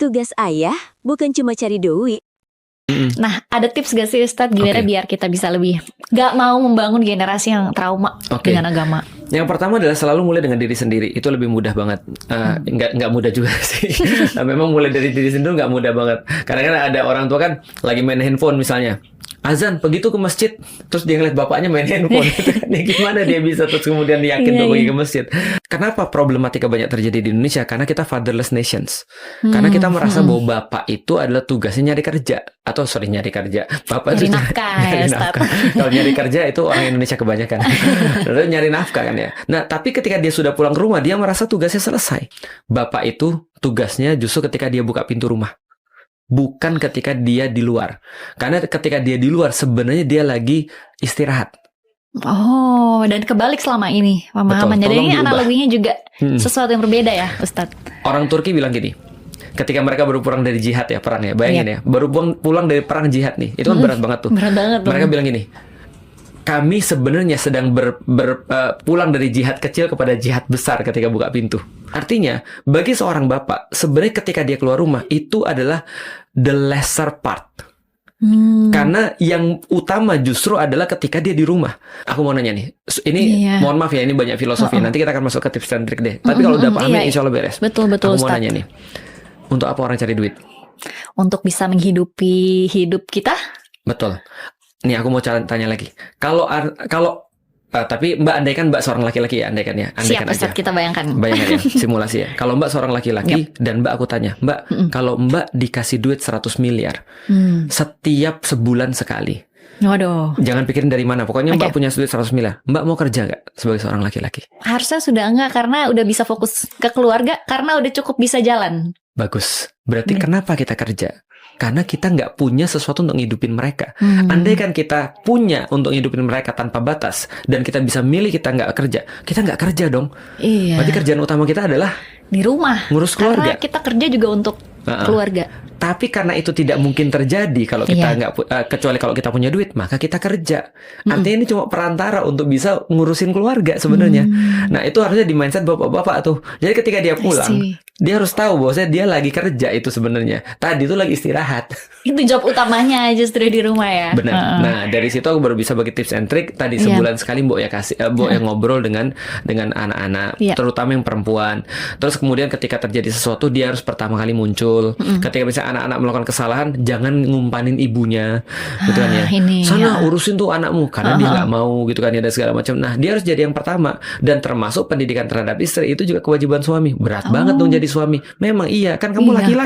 Tugas ayah bukan cuma cari duit. Nah, ada tips gak sih Ustadz gimana biar kita bisa lebih gak mau membangun generasi yang trauma dengan agama? Yang pertama adalah selalu mulai dengan diri sendiri. Itu lebih mudah banget. Nggak mudah juga sih. Memang mulai dari diri sendiri nggak mudah banget. Karena kan ada orang tua kan lagi main handphone misalnya. Azan, begitu ke masjid, terus dia ngeliat bapaknya main handphone. Gimana dia bisa terus kemudian yakin untuk pergi ke masjid? Kenapa problematika banyak terjadi di Indonesia? Karena kita fatherless nations. Karena kita merasa bahwa bapak itu adalah tugasnya nyari kerja. Nyari kerja. Bapak nyari itu nafkah, nyari nafkah. Kalau nyari kerja itu orang Indonesia kebanyakan. Lalu nyari nafkah kan ya. Nah, tapi ketika dia sudah pulang ke rumah, dia merasa tugasnya selesai. Bapak itu tugasnya justru ketika dia buka pintu rumah. Bukan ketika dia di luar. Karena ketika dia di luar sebenarnya dia lagi istirahat. Oh, dan kebalik selama ini pemahaman. Jadi ini analoginya juga sesuatu yang berbeda ya, Ustadz. Orang Turki bilang gini, ketika mereka baru pulang dari jihad ya, perang ya, bayangin ya, baru pulang dari perang jihad nih, itu kan berat banget tuh. Berat banget. Mereka bilang gini, kami sebenarnya sedang pulang dari jihad kecil kepada jihad besar ketika buka pintu. Artinya, bagi seorang bapak, sebenarnya ketika dia keluar rumah, itu adalah the lesser part. Karena yang utama justru adalah ketika dia di rumah. Aku mau nanya nih, ini mohon maaf ya, ini banyak filosofi. Nanti kita akan masuk ke tips dan trik deh. Tapi kalau udah paham insya Allah beres. Betul, aku mau Ustaz. nanya nih, untuk apa orang cari duit? Untuk bisa menghidupi hidup kita. Betul. Nih aku mau tanya lagi. Tapi Mbak andaikan Mbak seorang laki-laki ya, andaikan Siap, aja. Ustaz, kita bayangkan. Bayangkan ya, simulasi ya. Kalau Mbak seorang laki-laki dan Mbak aku tanya, Mbak, kalau Mbak dikasih duit 100 miliar setiap sebulan sekali. Waduh. Jangan pikirin dari mana. Pokoknya Mbak punya duit 100 miliar. Mbak mau kerja gak sebagai seorang laki-laki? Harusnya sudah enggak, karena udah bisa fokus ke keluarga, karena udah cukup bisa jalan. Bagus. Berarti kenapa kita kerja? Karena kita nggak punya sesuatu untuk ngidupin mereka. Andai kan kita punya untuk ngidupin mereka tanpa batas, dan kita bisa milih kita nggak kerja dong. Iya. Berarti kerjaan utama kita adalah di rumah. Ngurus keluarga. Karena kita kerja juga untuk keluarga. Tapi karena itu tidak mungkin terjadi kalau kita kecuali kalau kita punya duit, maka kita kerja. Artinya ini cuma perantara untuk bisa ngurusin keluarga sebenarnya. Nah, itu harusnya di mindset bapak-bapak tuh. Jadi ketika dia pulang, dia harus tahu bahwa dia lagi kerja itu sebenarnya. Tadi itu lagi istirahat. Itu job utamanya justru di rumah ya. Benar. Nah, dari situ aku baru bisa bagi tips and trick. Tadi sebulan sekali Mbok yang ngobrol dengan anak-anak, terutama yang perempuan. Terus kemudian ketika terjadi sesuatu, dia harus pertama kali muncul. Ketika misalnya anak-anak melakukan kesalahan, jangan ngumpanin ibunya, gitu kan ya. Sana urusin tuh anakmu, karena dia nggak mau, gitu kan ya, dan segala macam. Nah, dia harus jadi yang pertama, dan termasuk pendidikan terhadap istri itu juga kewajiban suami. Berat banget dong jadi suami. Memang iya, kan kamu laki-laki.